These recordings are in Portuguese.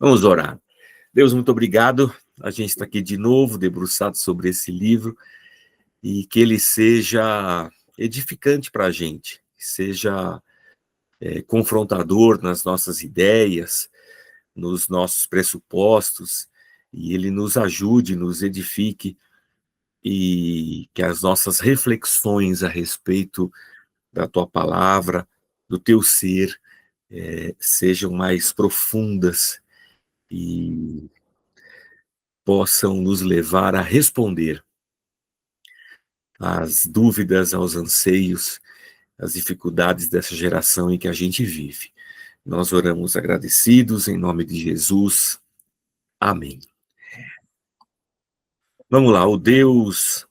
Vamos orar. Deus, muito obrigado. A gente está aqui de novo, debruçado sobre esse livro, e que ele seja edificante para a gente, que seja confrontador nas nossas ideias, nos nossos pressupostos, e ele nos ajude, nos edifique, e que as nossas reflexões a respeito da tua palavra, do teu ser, sejam mais profundas e possam nos levar a responder às dúvidas, aos anseios, às dificuldades dessa geração em que a gente vive. Nós oramos agradecidos em nome de Jesus. Amém. Vamos lá, o Deus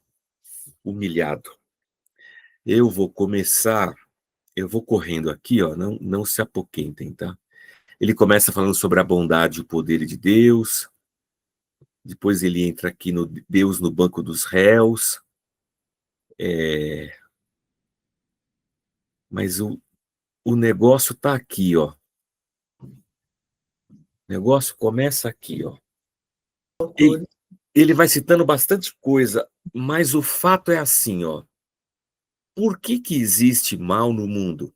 humilhado. Eu vou começar, eu vou correndo aqui, ó, não se apoquentem, tá? Ele começa falando sobre a bondade e o poder de Deus, depois ele entra aqui no Deus no banco dos réus, mas o negócio tá aqui, ó. O negócio começa aqui, ó. E ele vai citando bastante coisa, mas o fato é assim, ó. Por que existe mal no mundo?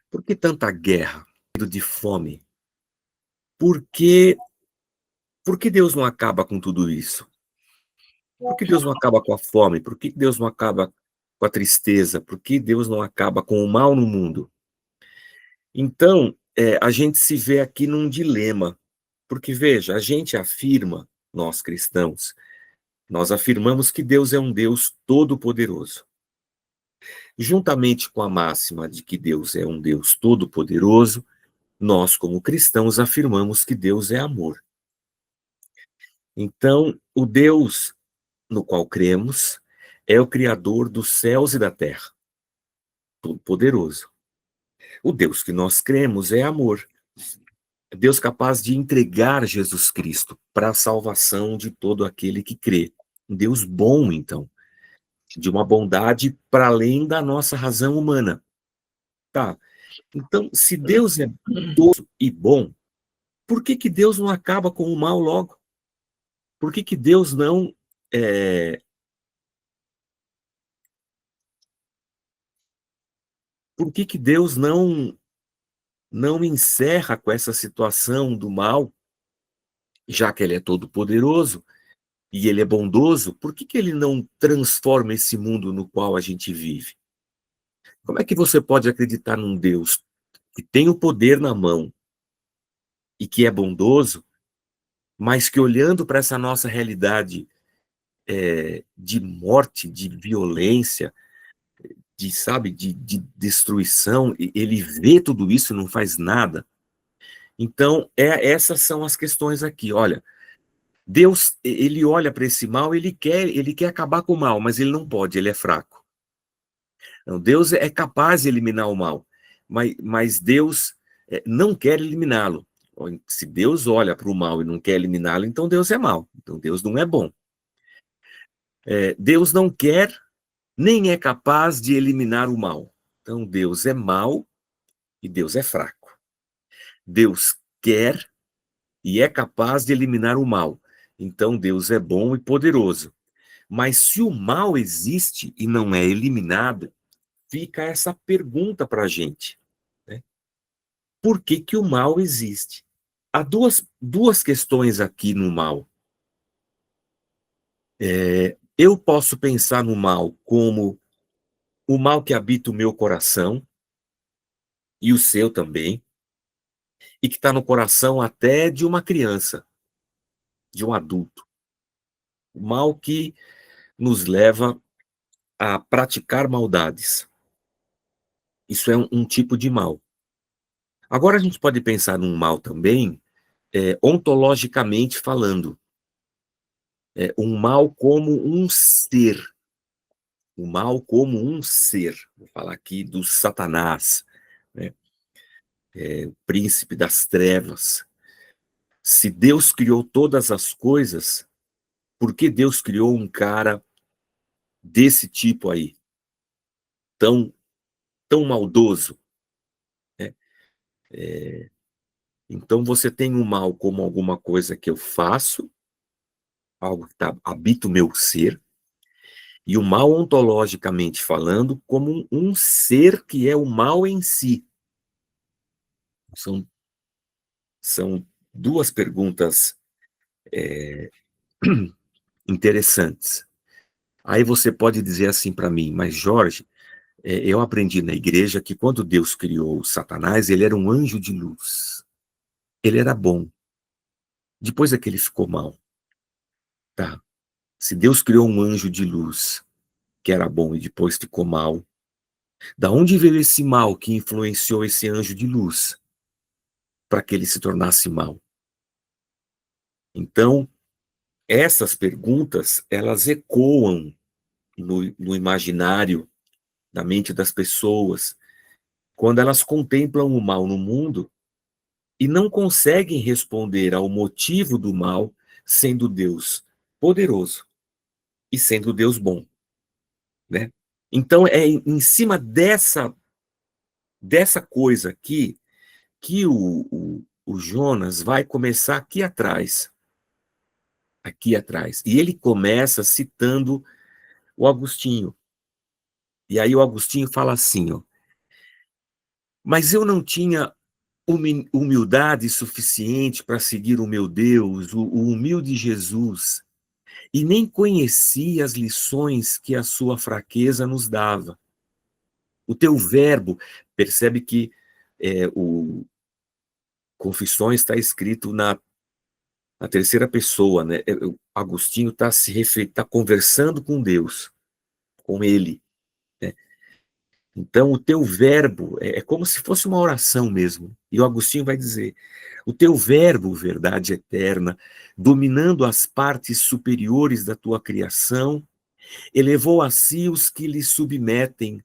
Por que tanta guerra, de fome? Por que, por que Deus não acaba com tudo isso? Por que Deus não acaba com a fome? Por que Deus não acaba com a tristeza? Por que Deus não acaba com o mal no mundo? Então, a gente se vê aqui num dilema, porque veja, a gente afirma, nós cristãos, nós afirmamos que Deus é um Deus todo-poderoso. Juntamente com a máxima de que Deus é um Deus todo-poderoso, nós, como cristãos, afirmamos que Deus é amor. Então, o Deus no qual cremos é o Criador dos céus e da terra, todo-poderoso. O Deus que nós cremos é amor. É Deus capaz de entregar Jesus Cristo para a salvação de todo aquele que crê. Um Deus bom, então, de uma bondade para além da nossa razão humana. Tá. Então, se Deus é bondoso e bom, por que Deus não acaba com o mal logo? Por que Deus não é, por que Deus não encerra com essa situação do mal, já que ele é todo poderoso e ele é bondoso? Por que ele não transforma esse mundo no qual a gente vive? Como é que você pode acreditar num Deus que tem o poder na mão e que é bondoso, mas que olhando para essa nossa realidade de morte, de violência, de destruição, ele vê tudo isso e não faz nada? Então, essas são as questões aqui. Olha, Deus, ele olha para esse mal, ele quer acabar com o mal, mas ele não pode, ele é fraco. Então, Deus é capaz de eliminar o mal, mas Deus não quer eliminá-lo. Se Deus olha para o mal e não quer eliminá-lo, então Deus é mau, então Deus não é bom. Deus não quer, nem é capaz de eliminar o mal. Então Deus é mau e Deus é fraco. Deus quer e é capaz de eliminar o mal. Então Deus é bom e poderoso. Mas se o mal existe e não é eliminado, fica essa pergunta para a gente, né? Por que o mal existe? Há duas questões aqui no mal. Eu posso pensar no mal como o mal que habita o meu coração, e o seu também, e que está no coração até de uma criança, de um adulto. O mal que nos leva a praticar maldades. Isso é um tipo de mal. Agora a gente pode pensar num mal também, ontologicamente falando. Um mal como um ser. O mal como um ser. Vou falar aqui do Satanás, né? O príncipe das trevas. Se Deus criou todas as coisas, por que Deus criou um cara desse tipo aí, tão, tão maldoso, né? Então você tem o mal como alguma coisa que eu faço, algo que habita o meu ser, e o mal ontologicamente falando como um ser que é o mal em si. São, são duas perguntas interessantes. Aí você pode dizer assim para mim, mas Jorge, eu aprendi na igreja que quando Deus criou Satanás, ele era um anjo de luz. Ele era bom. Depois é que ele ficou mal. Tá. Se Deus criou um anjo de luz que era bom e depois ficou mal, da onde veio esse mal que influenciou esse anjo de luz para que ele se tornasse mal? Então, essas perguntas, elas ecoam no imaginário da mente das pessoas quando elas contemplam o mal no mundo e não conseguem responder ao motivo do mal, sendo Deus poderoso e sendo Deus bom, né? Então é em cima dessa coisa aqui que o Jonas vai começar aqui atrás. E ele começa citando o Agostinho. E aí o Agostinho fala assim, ó, mas eu não tinha humildade suficiente para seguir o meu Deus, o humilde Jesus, e nem conhecia as lições que a sua fraqueza nos dava. O teu verbo, percebe que o Confissões está escrito na terceira pessoa, né? O Agostinho está tá conversando com Deus, com ele, né? Então, o teu verbo é como se fosse uma oração mesmo. E o Agostinho vai dizer: o teu verbo, verdade eterna, dominando as partes superiores da tua criação, elevou a si os que lhe submetem.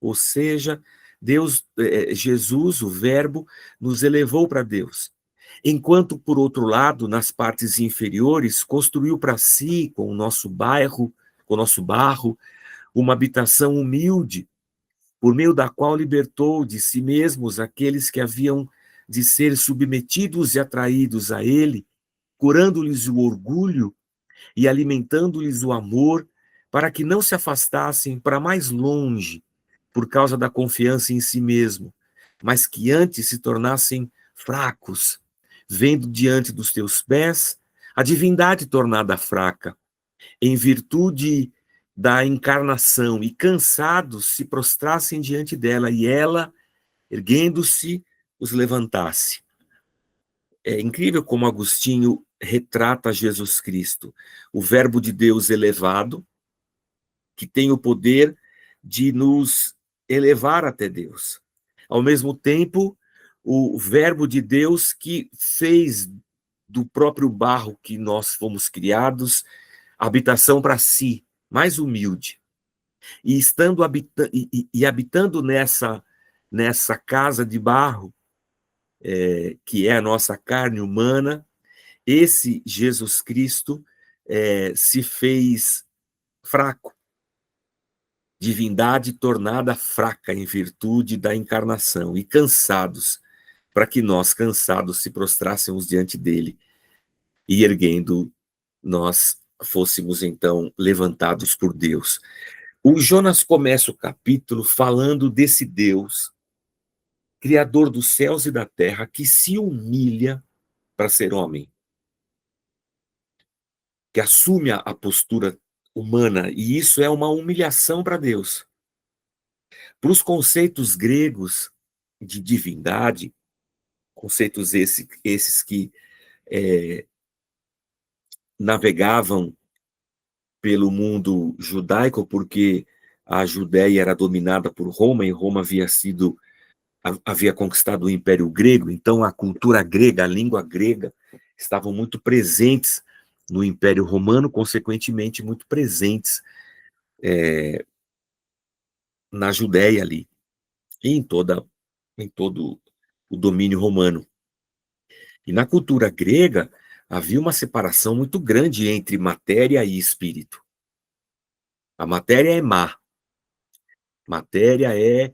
Ou seja, Deus, Jesus, o Verbo, nos elevou para Deus. Enquanto, por outro lado, nas partes inferiores, construiu para si, com o nosso barro, uma habitação humilde, por meio da qual libertou de si mesmos aqueles que haviam de ser submetidos e atraídos a ele, curando-lhes o orgulho e alimentando-lhes o amor, para que não se afastassem para mais longe por causa da confiança em si mesmo, mas que antes se tornassem fracos, vendo diante dos teus pés a divindade tornada fraca, em virtude da encarnação, e cansados se prostrassem diante dela, e ela, erguendo-se, os levantasse. É incrível como Agostinho retrata Jesus Cristo, o Verbo de Deus elevado, que tem o poder de nos elevar até Deus. Ao mesmo tempo, o Verbo de Deus que fez do próprio barro que nós fomos criados habitação para si, mais humilde. E estando habitando nessa casa de barro, que é a nossa carne humana, esse Jesus Cristo se fez fraco, divindade tornada fraca em virtude da encarnação, e cansados, para que nós, cansados, se prostrássemos diante dele, e erguendo, nós fôssemos então levantados por Deus. O Jonas começa o capítulo falando desse Deus, Criador dos céus e da terra, que se humilha para ser homem, que assume a postura humana, e isso é uma humilhação para Deus. Para os conceitos gregos de divindade, conceitos esses que navegavam pelo mundo judaico, porque a Judéia era dominada por Roma, e Roma havia conquistado o Império Grego, então a cultura grega, a língua grega, estavam muito presentes no Império Romano, consequentemente muito presentes na Judéia ali, e em todo o domínio romano. E na cultura grega havia uma separação muito grande entre matéria e espírito. A matéria é má, matéria é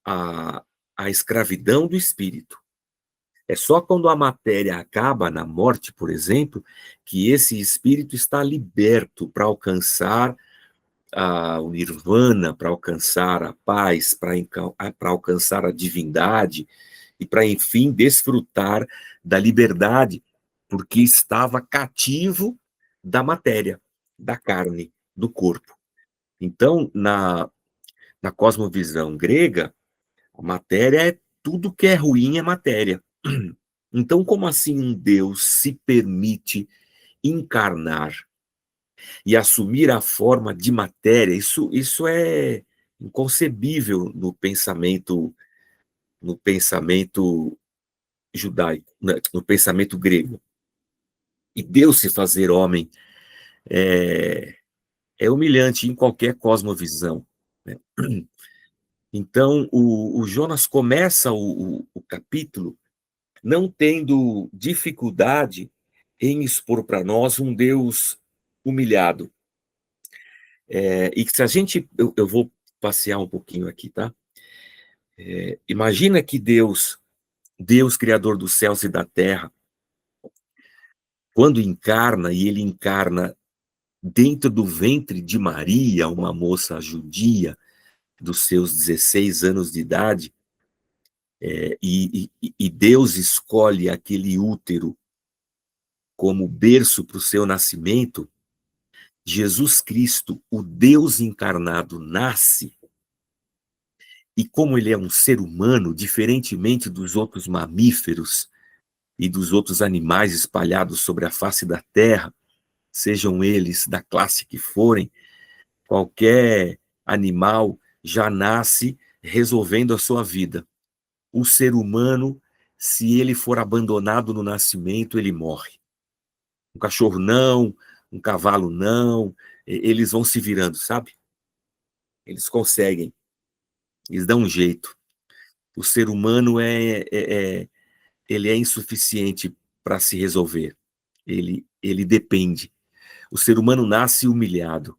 a, a escravidão do espírito. É só quando a matéria acaba na morte, por exemplo, que esse espírito está liberto para alcançar o nirvana, para alcançar a paz, para alcançar a divindade e para, enfim, desfrutar da liberdade, porque estava cativo da matéria, da carne, do corpo. Então, na cosmovisão grega, a matéria é tudo que é ruim é matéria. Então, como assim um Deus se permite encarnar e assumir a forma de matéria? Isso é inconcebível no pensamento judaico, né, no pensamento grego. E Deus se fazer homem é humilhante em qualquer cosmovisão, né? Então, o Jonas começa o capítulo não tendo dificuldade em expor para nós um Deus humilhado. E que se a gente, eu vou passear um pouquinho aqui, tá? Imagina que Deus criador dos céus e da terra, quando encarna, e ele encarna dentro do ventre de Maria, uma moça judia, dos seus 16 anos de idade, e Deus escolhe aquele útero como berço para o seu nascimento. Jesus Cristo, o Deus encarnado, nasce, e como ele é um ser humano, diferentemente dos outros mamíferos e dos outros animais espalhados sobre a face da terra, sejam eles da classe que forem, qualquer animal já nasce resolvendo a sua vida. O ser humano, se ele for abandonado no nascimento, ele morre. Um cachorro não, um cavalo não, eles vão se virando, sabe? Eles conseguem, eles dão um jeito. O ser humano ele é insuficiente para se resolver. Ele depende. O ser humano nasce humilhado.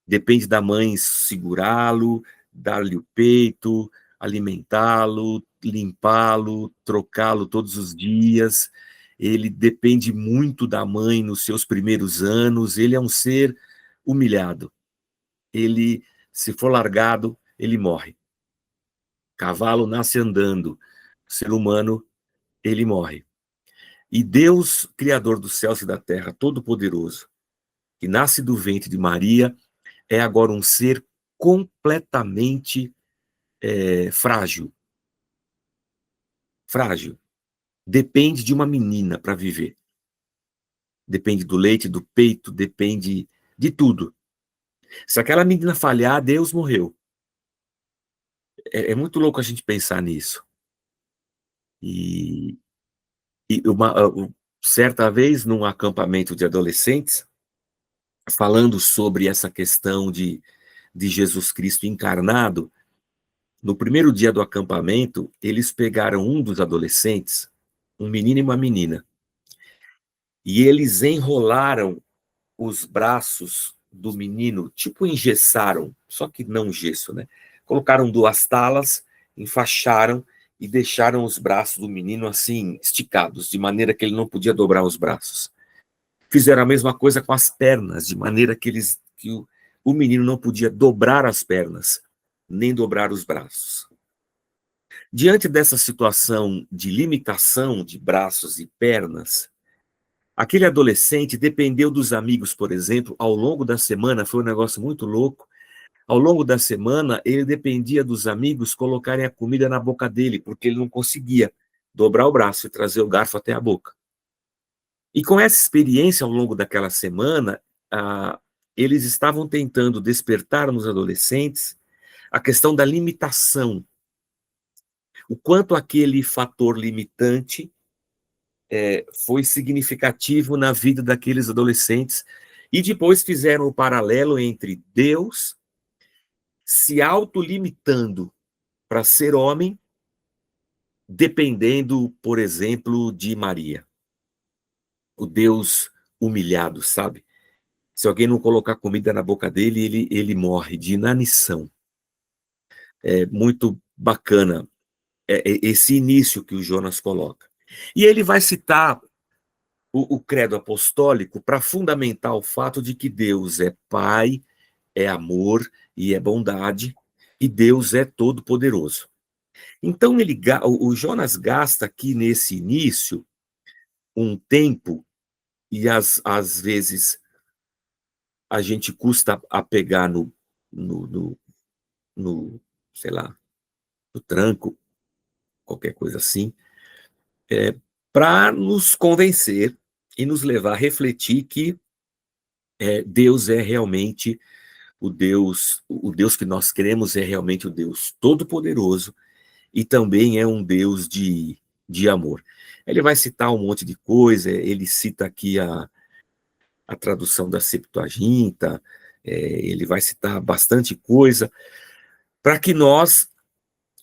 Depende da mãe segurá-lo, dar-lhe o peito, alimentá-lo, limpá-lo, trocá-lo todos os dias. Ele depende muito da mãe nos seus primeiros anos. Ele é um ser humilhado. Ele, se for largado, ele morre. Cavalo nasce andando. O ser humano, ele morre. E Deus, Criador dos céus e da terra, Todo-Poderoso, que nasce do ventre de Maria, é agora um ser completamente frágil. Frágil. Depende de uma menina para viver. Depende do leite, do peito, depende de tudo. Se aquela menina falhar, Deus morreu. É muito louco a gente pensar nisso. E, certa vez, num acampamento de adolescentes, falando sobre essa questão de Jesus Cristo encarnado, no primeiro dia do acampamento, eles pegaram um dos adolescentes, um menino e uma menina, e eles enrolaram os braços do menino, tipo engessaram, só que não gesso, né? Colocaram duas talas, enfaixaram e deixaram os braços do menino assim, esticados, de maneira que ele não podia dobrar os braços. Fizeram a mesma coisa com as pernas, de maneira que o menino não podia dobrar as pernas, nem dobrar os braços. Diante dessa situação de limitação de braços e pernas, aquele adolescente dependeu dos amigos, por exemplo, ao longo da semana, foi um negócio muito louco. Ao longo da semana, ele dependia dos amigos colocarem a comida na boca dele, porque ele não conseguia dobrar o braço e trazer o garfo até a boca. E com essa experiência ao longo daquela semana, eles estavam tentando despertar nos adolescentes a questão da limitação, o quanto aquele fator limitante foi significativo na vida daqueles adolescentes, e depois fizeram o paralelo entre Deus se autolimitando para ser homem, dependendo, por exemplo, de Maria. O Deus humilhado, sabe? Se alguém não colocar comida na boca dele, ele morre de inanição. É muito bacana esse início que o Jonas coloca. E ele vai citar o credo apostólico para fundamentar o fato de que Deus é Pai, é amor e é bondade, e Deus é todo-poderoso. Então o Jonas gasta aqui nesse início um tempo, e às vezes a gente custa a pegar no, no, no, sei lá, no tranco, qualquer coisa assim, para nos convencer e nos levar a refletir que Deus é realmente o Deus que nós cremos é realmente o Deus todo-poderoso e também é um Deus de amor. Ele vai citar um monte de coisa, ele cita aqui a tradução da Septuaginta, ele vai citar bastante coisa, para que nós,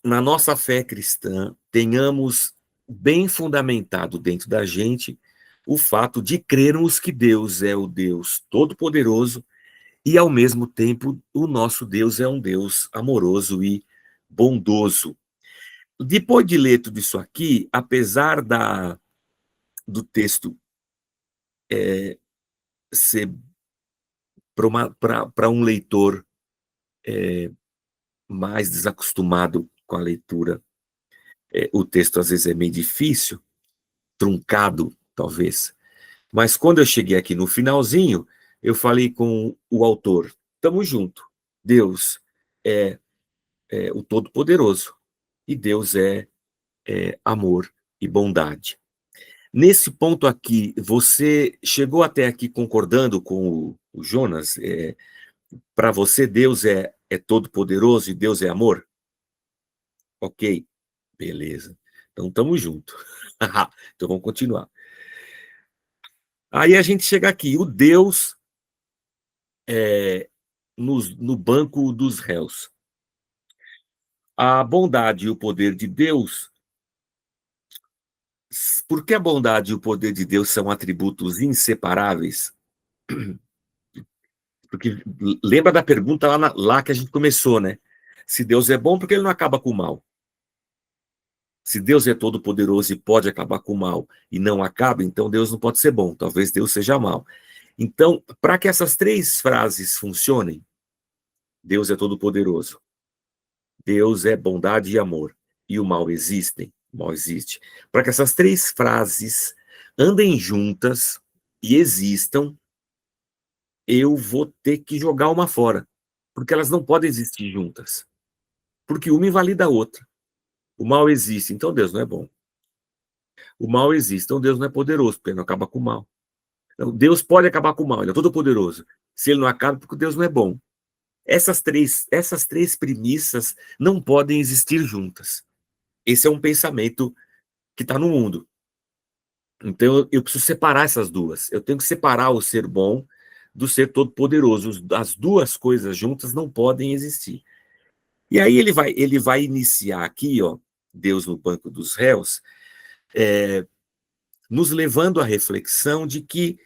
na nossa fé cristã, tenhamos bem fundamentado dentro da gente o fato de crermos que Deus é o Deus todo-poderoso e, ao mesmo tempo, o nosso Deus é um Deus amoroso e bondoso. Depois de ler tudo isso aqui, apesar do texto ser para um leitor mais desacostumado com a leitura, o texto às vezes é meio difícil, truncado, talvez. Mas quando eu cheguei aqui no finalzinho, eu falei com o autor: estamos junto. Deus é o Todo-Poderoso e Deus é amor e bondade. Nesse ponto aqui, você chegou até aqui concordando com o Jonas? Para você, Deus é todo-poderoso e Deus é amor? Ok, beleza. Então, estamos juntos. Então, vamos continuar. Aí a gente chega aqui, o Deus no banco dos réus. A bondade e o poder de Deus, porque a bondade e o poder de Deus são atributos inseparáveis? Porque lembra da pergunta lá que a gente começou, né? Se Deus é bom, por que ele não acaba com o mal? Se Deus é todo poderoso e pode acabar com o mal e não acaba, então Deus não pode ser bom, talvez Deus seja mal. Então, para que essas três frases funcionem, Deus é todo poderoso, Deus é bondade e amor, e o mal existem, o mal existe. Para que essas três frases andem juntas e existam, eu vou ter que jogar uma fora, porque elas não podem existir juntas, porque uma invalida a outra. O mal existe, então Deus não é bom. O mal existe, então Deus não é poderoso, porque ele não acaba com o mal. Então, Deus pode acabar com o mal, ele é todo poderoso. Se ele não acaba, porque Deus não é bom. Essas três premissas não podem existir juntas. Esse é um pensamento que está no mundo. Então eu preciso separar essas duas. Eu tenho que separar o ser bom do ser todo-poderoso. As duas coisas juntas não podem existir. E aí ele vai iniciar aqui, ó, Deus no banco dos réus, nos levando à reflexão de que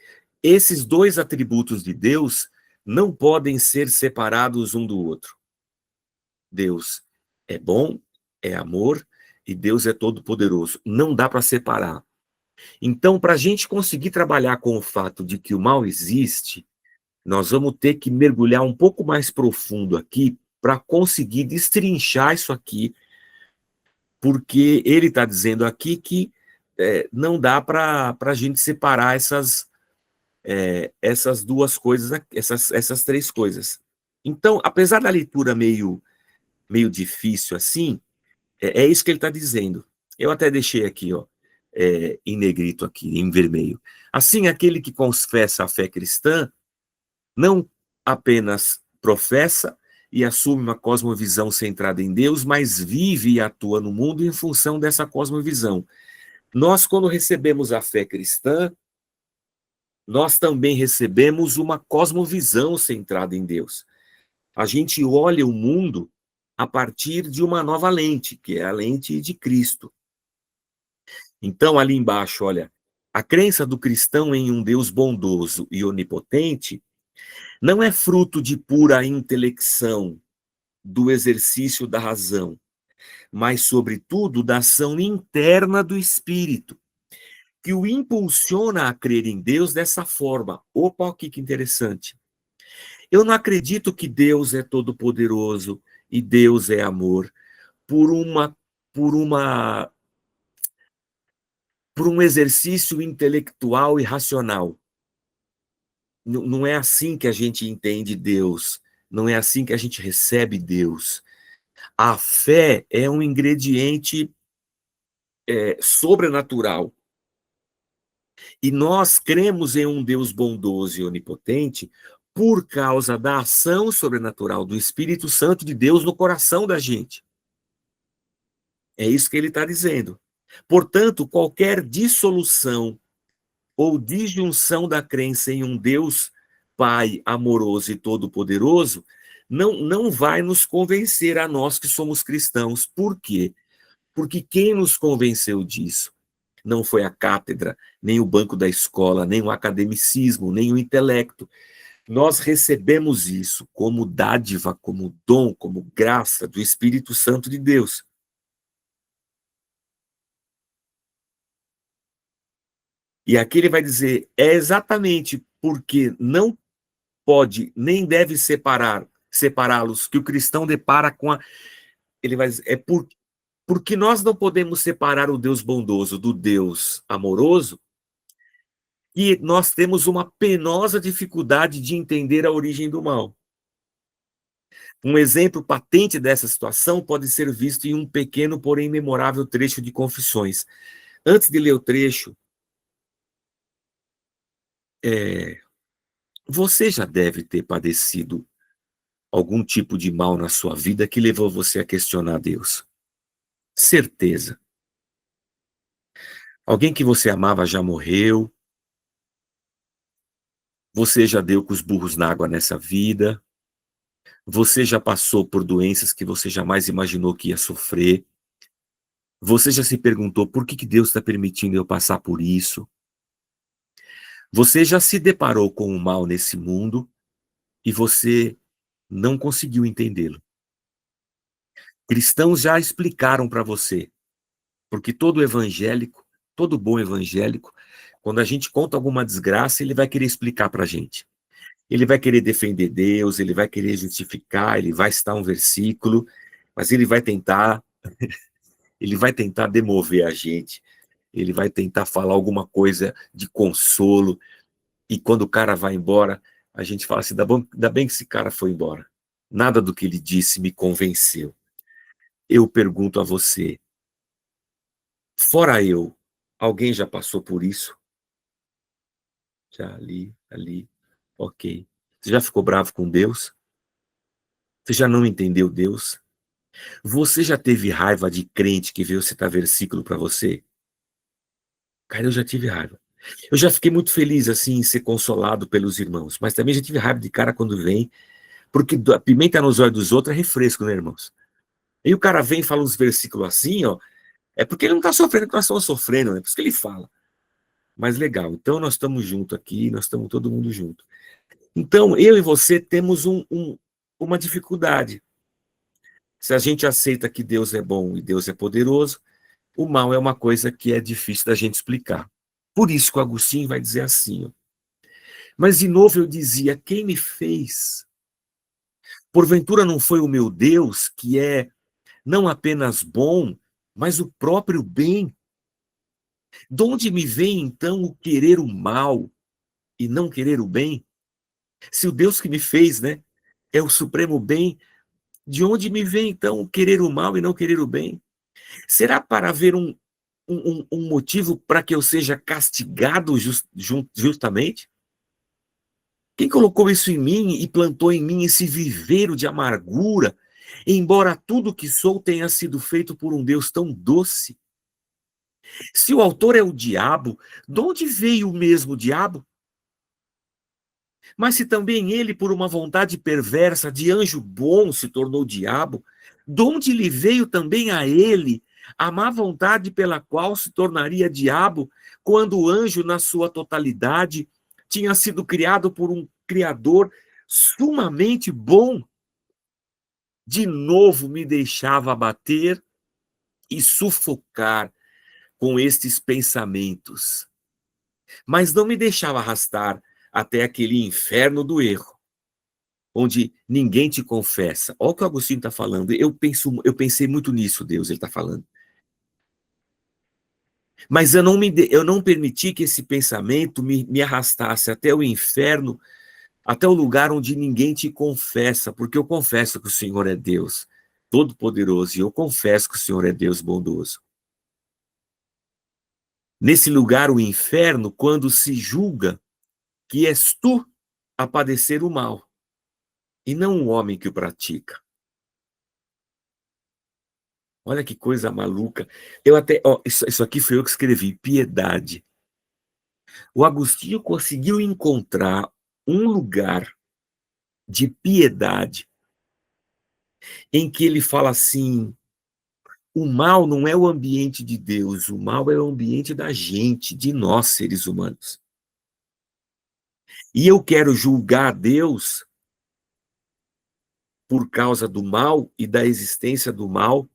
esses dois atributos de Deus não podem ser separados um do outro. Deus é bom, é amor, e Deus é todo-poderoso. Não dá para separar. Então, para a gente conseguir trabalhar com o fato de que o mal existe, nós vamos ter que mergulhar um pouco mais profundo aqui para conseguir destrinchar isso aqui, porque ele está dizendo aqui que não dá para a gente separar essas duas coisas, essas três coisas. Então, apesar da leitura meio difícil assim, é isso que ele está dizendo. Eu até deixei aqui, ó, em negrito aqui, em vermelho. Assim, aquele que confessa a fé cristã não apenas professa e assume uma cosmovisão centrada em Deus, mas vive e atua no mundo em função dessa cosmovisão. Nós, quando recebemos a fé cristã, nós também recebemos uma cosmovisão centrada em Deus. A gente olha o mundo a partir de uma nova lente, que é a lente de Cristo. Então, ali embaixo, olha, a crença do cristão em um Deus bondoso e onipotente não é fruto de pura intelecção, do exercício da razão, mas, sobretudo, da ação interna do espírito. que o impulsiona a crer em Deus dessa forma. Opa, o que interessante. Eu não acredito que Deus é todo-poderoso e Deus é amor por uma por uma por um exercício intelectual e racional. Não é assim que a gente entende Deus, não é assim que a gente recebe Deus. A fé é um ingrediente sobrenatural. E nós cremos em um Deus bondoso e onipotente por causa da ação sobrenatural do Espírito Santo de Deus no coração da gente. É isso que ele está dizendo. Portanto, qualquer dissolução ou disjunção da crença em um Deus Pai amoroso e todo-poderoso não vai nos convencer a nós que somos cristãos. Por quê? Porque quem nos convenceu disso não foi a cátedra, nem o banco da escola, nem o academicismo, nem o intelecto. Nós recebemos isso como dádiva, como dom, como graça do Espírito Santo de Deus. E aqui ele vai dizer, é exatamente porque não pode nem deve separá-los que o cristão depara com a... Ele vai dizer, porque nós não podemos separar o Deus bondoso do Deus amoroso, e nós temos uma penosa dificuldade de entender a origem do mal. Um exemplo patente dessa situação pode ser visto em um pequeno, porém memorável trecho de Confissões. Antes de ler o trecho, você já deve ter padecido algum tipo de mal na sua vida que levou você a questionar Deus. Certeza. Alguém que você amava já morreu, você já deu com os burros na água nessa vida, você já passou por doenças que você jamais imaginou que ia sofrer, você já se perguntou por que Deus está permitindo eu passar por isso, você já se deparou com o mal nesse mundo e você não conseguiu entendê-lo. Cristãos já explicaram para você, porque todo evangélico, todo bom evangélico, quando a gente conta alguma desgraça, ele vai querer explicar para a gente. Ele vai querer defender Deus, ele vai querer justificar, ele vai citar um versículo, mas ele vai tentar demover a gente, ele vai tentar falar alguma coisa de consolo, e quando o cara vai embora, a gente fala assim, ainda bem que esse cara foi embora. Nada do que ele disse me convenceu. Eu pergunto a você, fora eu, alguém já passou por isso? Já ali, ok. Você já ficou bravo com Deus? Você já não entendeu Deus? Você já teve raiva de crente que veio citar versículo para você? Cara, eu já tive raiva. Eu já fiquei muito feliz, assim, em ser consolado pelos irmãos, mas também já tive raiva de cara quando vem, porque a pimenta nos olhos dos outros é refresco, né, irmãos? E o cara vem e fala uns versículos assim, ó, é porque ele não está sofrendo o que nós estamos sofrendo, né? Por isso que ele fala. Mas legal, então nós estamos juntos aqui, nós estamos todo mundo junto. Então, eu e você temos uma dificuldade. Se a gente aceita que Deus é bom e Deus é poderoso, o mal é uma coisa que é difícil da gente explicar. Por isso que o Agostinho vai dizer assim, ó, mas de novo eu dizia, quem me fez? Porventura não foi o meu Deus, que é não apenas bom, mas o próprio bem? De onde me vem então o querer o mal e não querer o bem? Se o Deus que me fez, né, é o supremo bem, de onde me vem então o querer o mal e não querer o bem? Será para haver um motivo para que eu seja castigado justamente? Quem colocou isso em mim e plantou em mim esse viveiro de amargura, embora tudo que sou tenha sido feito por um Deus tão doce? Se o autor é o diabo, de onde veio o mesmo diabo? Mas se também ele, por uma vontade perversa de anjo bom, se tornou diabo, de onde lhe veio também a ele a má vontade pela qual se tornaria diabo, quando o anjo, na sua totalidade, tinha sido criado por um Criador sumamente bom? De novo me deixava abater e sufocar com estes pensamentos. mas não me deixava arrastar até aquele inferno do erro, onde ninguém te confessa. Olha o que o Agostinho está falando. Eu pensei muito nisso, Deus, ele está falando. Mas eu não permiti que esse pensamento me arrastasse até o inferno, até o lugar onde ninguém te confessa, porque eu confesso que o Senhor é Deus Todo-Poderoso, e eu confesso que o Senhor é Deus bondoso. Nesse lugar, o inferno, quando se julga que és tu a padecer o mal, e não o homem que o pratica. Olha que coisa maluca. Eu até, ó, isso aqui foi eu que escrevi, piedade. O Agostinho conseguiu encontrar um lugar de piedade em que ele fala assim: o mal não é o ambiente de Deus, o mal é o ambiente da gente, de nós, seres humanos. E eu quero julgar Deus por causa do mal e da existência do mal,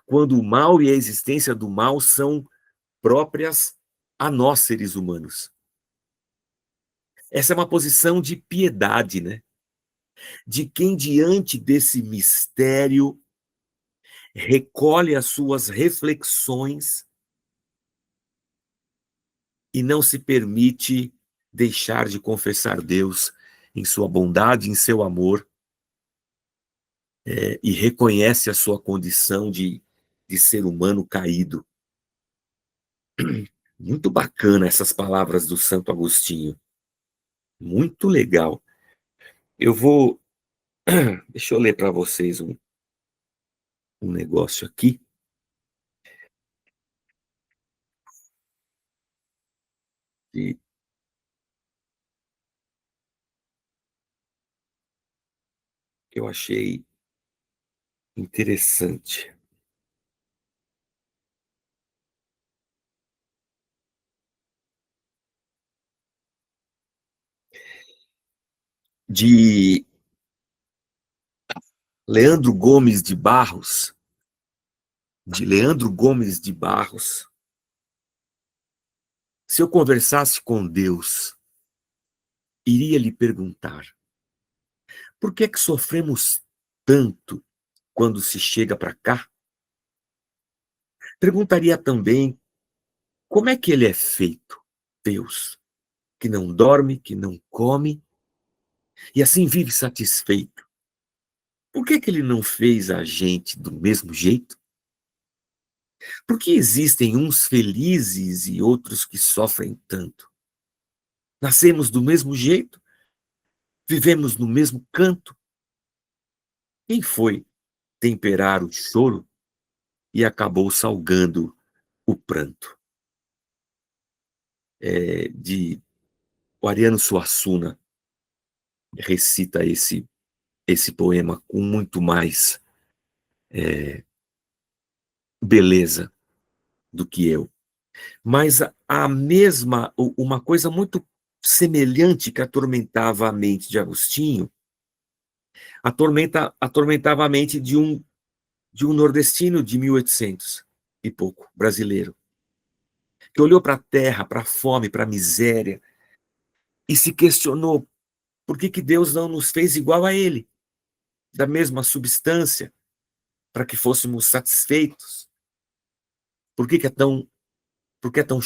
quando o mal e a existência do mal são próprias a nós, seres humanos. Essa é uma posição de piedade, né? De quem, diante desse mistério, recolhe as suas reflexões e não se permite deixar de confessar Deus em sua bondade, em seu amor, e reconhece a sua condição de ser humano caído. Muito bacana essas palavras do Santo Agostinho. Muito legal. Eu vou. Deixa eu ler para vocês um negócio aqui, que eu achei interessante. De Leandro Gomes de Barros. De Leandro Gomes de Barros. Se eu conversasse com Deus, iria lhe perguntar: por que é que sofremos tanto quando se chega para cá? Perguntaria também como é que ele é feito, Deus, que não dorme, que não come e assim vive satisfeito. Por que que ele não fez a gente do mesmo jeito? Por que existem uns felizes e outros que sofrem tanto? Nascemos do mesmo jeito? Vivemos no mesmo canto? Quem foi temperar o choro e acabou salgando o pranto? De O Ariano Suassuna recita esse poema com muito mais beleza do que eu. Mas uma coisa muito semelhante que atormentava a mente de Agostinho, atormentava a mente de um nordestino de 1800 e pouco, brasileiro, que olhou para a terra, para a fome, para a miséria, e se questionou por que que Deus não nos fez igual a ele, da mesma substância, para que fôssemos satisfeitos. Por que que é tão, por que é tão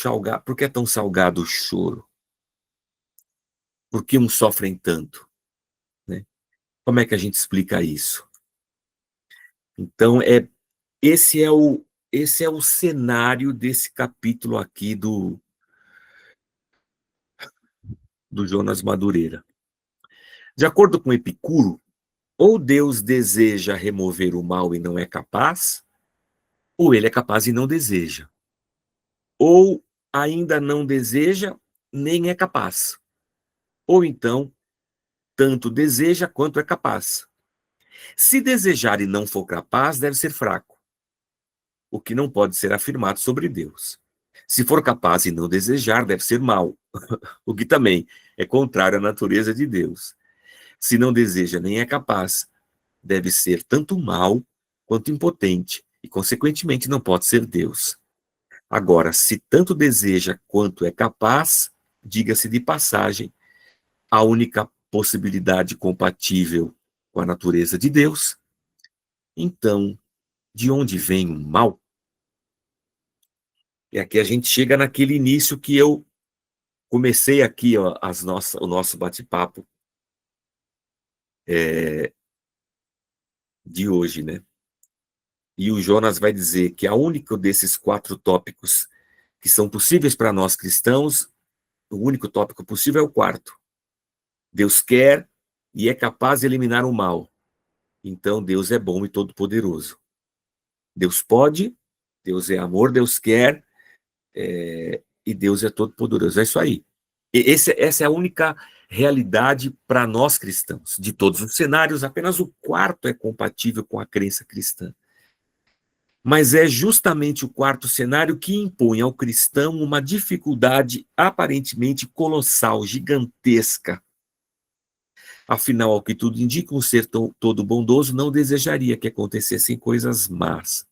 salgado o choro? Por que uns sofrem tanto, né? Como é que a gente explica isso? Então, esse é o cenário desse capítulo aqui do Jonas Madureira. De acordo com Epicuro, ou Deus deseja remover o mal e não é capaz, ou ele é capaz e não deseja. Ou ainda não deseja, nem é capaz. Ou então, tanto deseja quanto é capaz. Se desejar e não for capaz, deve ser fraco, o que não pode ser afirmado sobre Deus. Se for capaz e não desejar, deve ser mau, o que também é contrário à natureza de Deus. Se não deseja nem é capaz, deve ser tanto mau quanto impotente, e, consequentemente, não pode ser Deus. Agora, se tanto deseja quanto é capaz, diga-se de passagem, a única possibilidade compatível com a natureza de Deus, então, de onde vem o mal? E aqui a gente chega naquele início que eu comecei aqui, ó, o nosso bate-papo de hoje, né? E o Jonas vai dizer que a única desses 4 tópicos que são possíveis para nós cristãos, o único tópico possível é o quarto. Deus quer e é capaz de eliminar o mal. Então Deus é bom e todo-poderoso. Deus pode, Deus é amor, Deus quer, e Deus é todo-poderoso. É isso aí. Essa é a única realidade para nós cristãos. De todos os cenários, apenas o quarto é compatível com a crença cristã. Mas é justamente o quarto cenário que impõe ao cristão uma dificuldade aparentemente colossal, gigantesca. Afinal, ao que tudo indica, um ser todo bondoso não desejaria que acontecessem coisas más,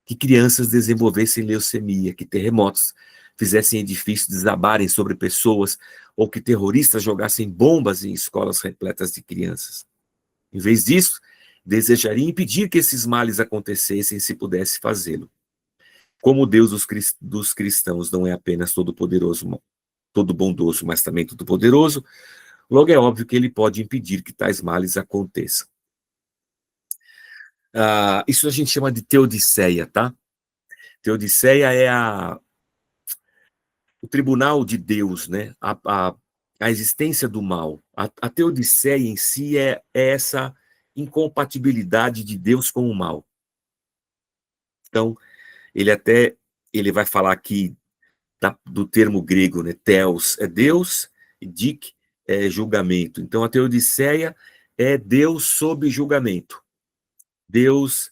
que crianças desenvolvessem leucemia, que terremotos fizessem edifícios desabarem sobre pessoas, ou que terroristas jogassem bombas em escolas repletas de crianças. Em vez disso, desejaria impedir que esses males acontecessem se pudesse fazê-lo. Como o Deus dos cristãos não é apenas todo-poderoso, todo bondoso, mas também todo-poderoso, logo é óbvio que ele pode impedir que tais males aconteçam. Isso a gente chama de teodiceia, tá? Teodiceia é o tribunal de Deus, né? A existência do mal. A teodiceia em si é essa incompatibilidade de Deus com o mal. Então, ele vai falar aqui do termo grego, né? Theos é Deus e dik é julgamento. Então, a teodiceia é Deus sob julgamento. Deus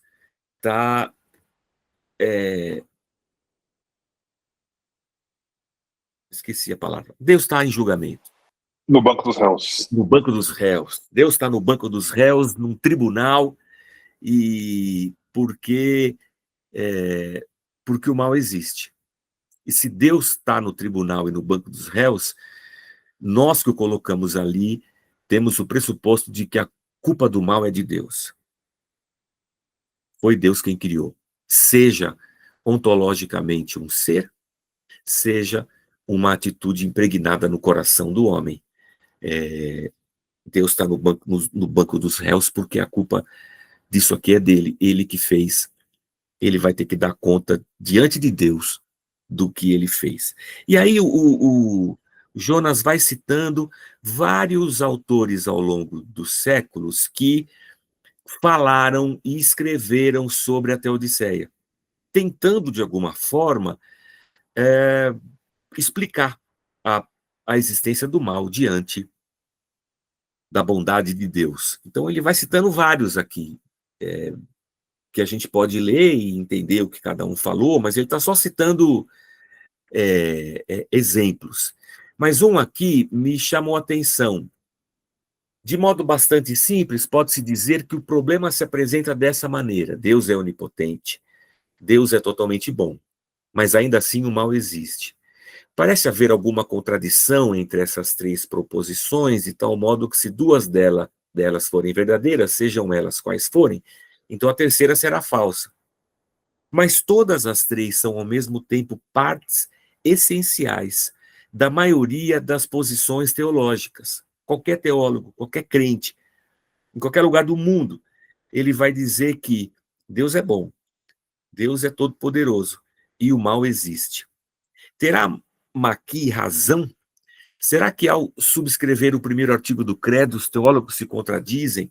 está esqueci a palavra. Deus está em julgamento. No banco dos réus. No banco dos réus. Deus está no banco dos réus, num tribunal, e porque o mal existe. E se Deus está no tribunal e no banco dos réus, nós que o colocamos ali temos o pressuposto de que a culpa do mal é de Deus. Foi Deus quem criou. Seja ontologicamente um ser, seja uma atitude impregnada no coração do homem. Deus está no banco dos réus porque a culpa disso aqui é dele. Ele que fez. Ele vai ter que dar conta diante de Deus do que ele fez. E aí o Jonas vai citando vários autores ao longo dos séculos que falaram e escreveram sobre a Teodiceia, tentando, de alguma forma, explicar a existência do mal diante da bondade de Deus. Então, ele vai citando vários aqui, que a gente pode ler e entender o que cada um falou, mas ele está só citando exemplos. Mas um aqui me chamou a atenção. De modo bastante simples, pode-se dizer que o problema se apresenta dessa maneira: Deus é onipotente, Deus é totalmente bom, mas ainda assim o mal existe. Parece haver alguma contradição entre essas 3 proposições, de tal modo que se 2 delas forem verdadeiras, sejam elas quais forem, então a terceira será falsa. Mas todas as 3 são ao mesmo tempo partes essenciais da maioria das posições teológicas. Qualquer teólogo, qualquer crente, em qualquer lugar do mundo, ele vai dizer que Deus é bom, Deus é todo-poderoso e o mal existe. Terá Maqui razão? Será que ao subscrever o primeiro artigo do credo, os teólogos se contradizem?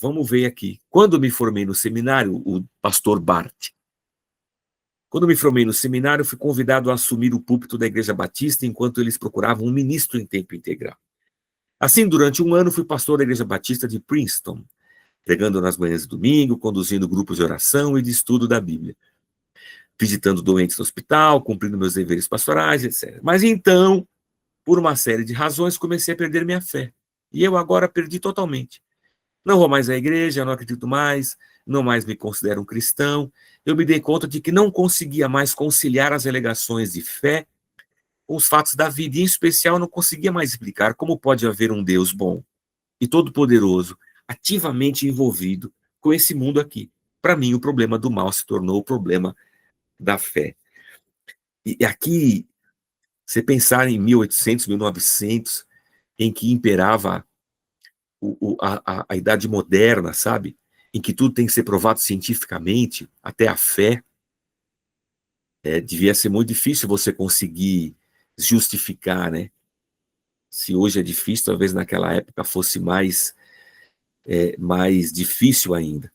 Vamos ver aqui. Quando me formei no seminário, o pastor Bart, quando me formei no seminário, fui convidado a assumir o púlpito da Igreja Batista enquanto eles procuravam um ministro em tempo integral. Assim, durante um ano, fui pastor da Igreja Batista de Princeton, pregando nas manhãs de domingo, conduzindo grupos de oração e de estudo da Bíblia, visitando doentes no hospital, cumprindo meus deveres pastorais, etc. Mas então, por uma série de razões, comecei a perder minha fé. E eu agora perdi totalmente. Não vou mais à igreja, não acredito mais, não mais me considero um cristão. Eu me dei conta de que não conseguia mais conciliar as alegações de fé com os fatos da vida, e em especial não conseguia mais explicar como pode haver um Deus bom e todo-poderoso, ativamente envolvido com esse mundo aqui. Para mim, o problema do mal se tornou o problema da fé. E aqui, você pensar em 1800, 1900, em que imperava a idade moderna, sabe? Em que tudo tem que ser provado cientificamente, até a fé, devia ser muito difícil você conseguir justificar, né? Se hoje é difícil, talvez naquela época fosse mais difícil ainda.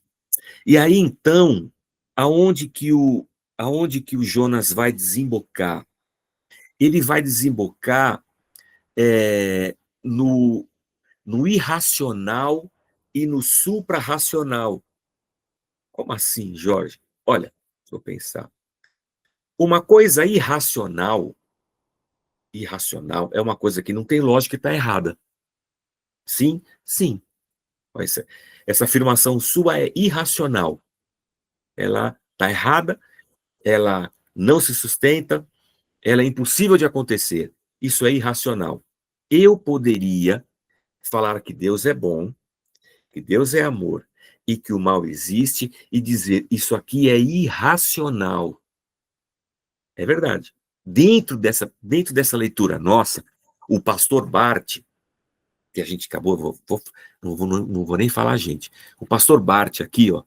E aí, então, aonde que o Jonas vai desembocar? Ele vai desembocar é, no, no irracional e no suprarracional. Como assim, Jorge? Olha, deixa eu pensar. Uma coisa irracional é uma coisa que não tem lógica e está errada. Sim, sim. Essa afirmação sua é irracional. Ela está errada, ela não se sustenta, ela é impossível de acontecer. Isso é irracional. Eu poderia falar que Deus é bom, que Deus é amor e que o mal existe e dizer isso aqui é irracional. É verdade. Dentro dessa leitura nossa, o pastor Barth, que a gente acabou, não vou nem falar a gente, o pastor Barth aqui, ó,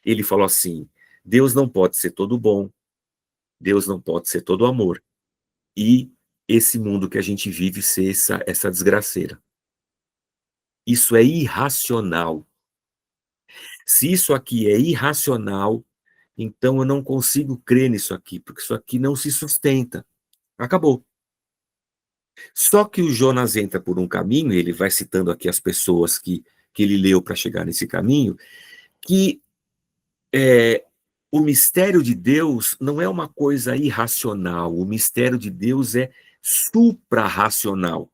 ele falou assim, Deus não pode ser todo bom, Deus não pode ser todo amor, e esse mundo que a gente vive ser essa desgraceira. Isso é irracional. Se isso aqui é irracional, então eu não consigo crer nisso aqui, porque isso aqui não se sustenta. Acabou. Só que o Jonas entra por um caminho, e ele vai citando aqui as pessoas que ele leu para chegar nesse caminho, que o mistério de Deus não é uma coisa irracional, o mistério de Deus é suprarracional.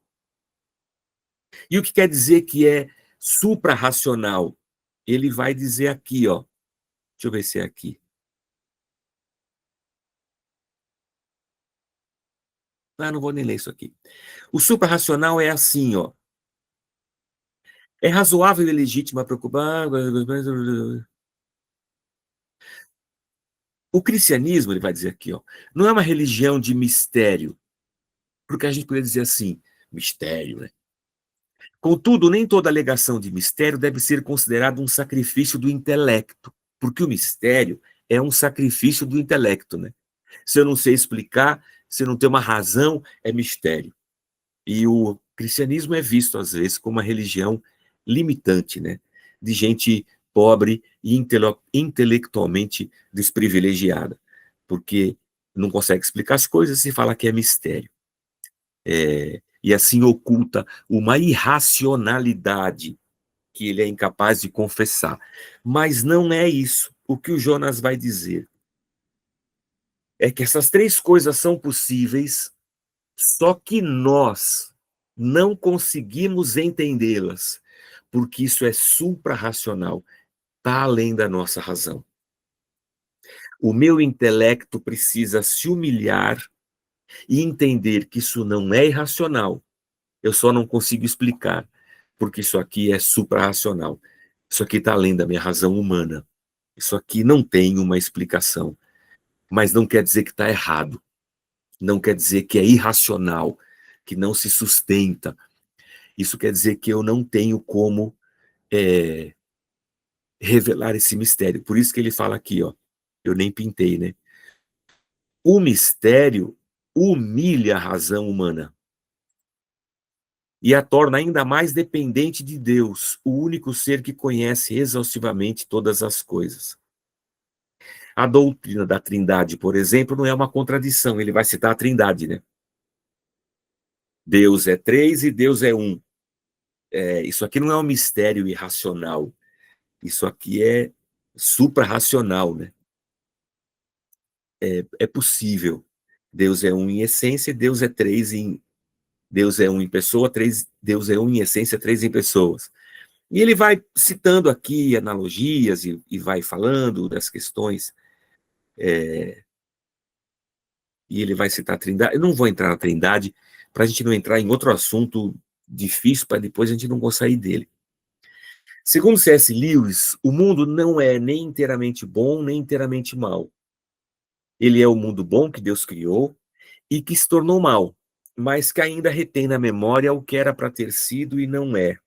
E o que quer dizer que é suprarracional? Ele vai dizer aqui, ó. Deixa eu ver se é aqui. Ah, não vou nem ler isso aqui. O suprarracional é assim, ó. É razoável e legítimo a preocupar. O cristianismo, ele vai dizer aqui, ó, não é uma religião de mistério, porque a gente poderia dizer assim, mistério, né? Contudo, nem toda alegação de mistério deve ser considerada um sacrifício do intelecto, porque o mistério é um sacrifício do intelecto, né? Se eu não sei explicar, se eu não tenho uma razão, é mistério. E o cristianismo é visto, às vezes, como uma religião limitante, né? De gente pobre e intelectualmente desprivilegiada, porque não consegue explicar as coisas e fala que é mistério. E assim oculta uma irracionalidade que ele é incapaz de confessar. Mas não é isso. O que o Jonas vai dizer é que essas três coisas são possíveis, só que nós não conseguimos entendê-las, porque isso é suprarracional, está além da nossa razão. O meu intelecto precisa se humilhar e entender que isso não é irracional. Eu só não consigo explicar, porque isso aqui é suprarracional. Isso aqui está além da minha razão humana. Isso aqui não tem uma explicação, mas não quer dizer que está errado. Não quer dizer que é irracional, que não se sustenta. Isso quer dizer que eu não tenho como revelar esse mistério. Por isso que ele fala aqui, ó, eu nem pintei, né? O mistério humilha a razão humana e a torna ainda mais dependente de Deus, o único ser que conhece exaustivamente todas as coisas. A doutrina da Trindade, por exemplo, não é uma contradição, ele vai citar a Trindade, né? Deus é três e Deus é um. Isso aqui não é um mistério irracional, isso aqui é suprarracional, né? É possível. Deus é um em essência, Deus é um em pessoa, Deus é um em essência, três em pessoas. E ele vai citando aqui analogias e vai falando das questões, e ele vai citar a Trindade. Eu não vou entrar na Trindade para a gente não entrar em outro assunto difícil para depois a gente não sair dele. Segundo C.S. Lewis, o mundo não é nem inteiramente bom nem inteiramente mal. Ele é o mundo bom que Deus criou e que se tornou mal, mas que ainda retém na memória o que era para ter sido e não é.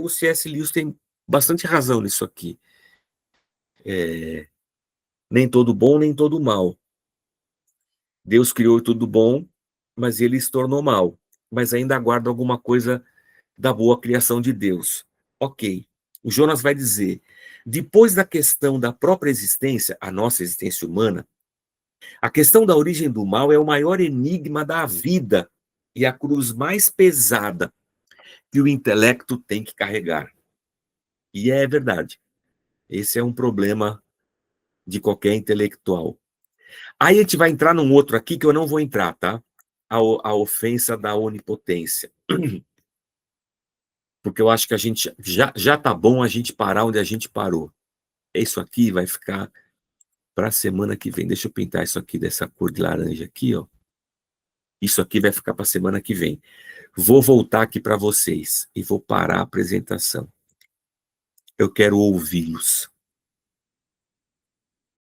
O C.S. Lewis tem bastante razão nisso aqui. Nem todo bom, nem todo mal. Deus criou tudo bom, mas ele se tornou mal. Mas ainda guarda alguma coisa da boa criação de Deus. Ok. O Jonas vai dizer, depois da questão da própria existência, a nossa existência humana, a questão da origem do mal é o maior enigma da vida e a cruz mais pesada que o intelecto tem que carregar. E é verdade. Esse é um problema de qualquer intelectual. Aí a gente vai entrar num outro aqui que eu não vou entrar, tá? A ofensa da onipotência. Porque eu acho que a gente já tá bom a gente parar onde a gente parou. Isso aqui vai ficar para a semana que vem. Deixa eu pintar isso aqui dessa cor de laranja aqui, ó. Isso aqui vai ficar para a semana que vem. Vou voltar aqui para vocês e vou parar a apresentação. Eu quero ouvi-los.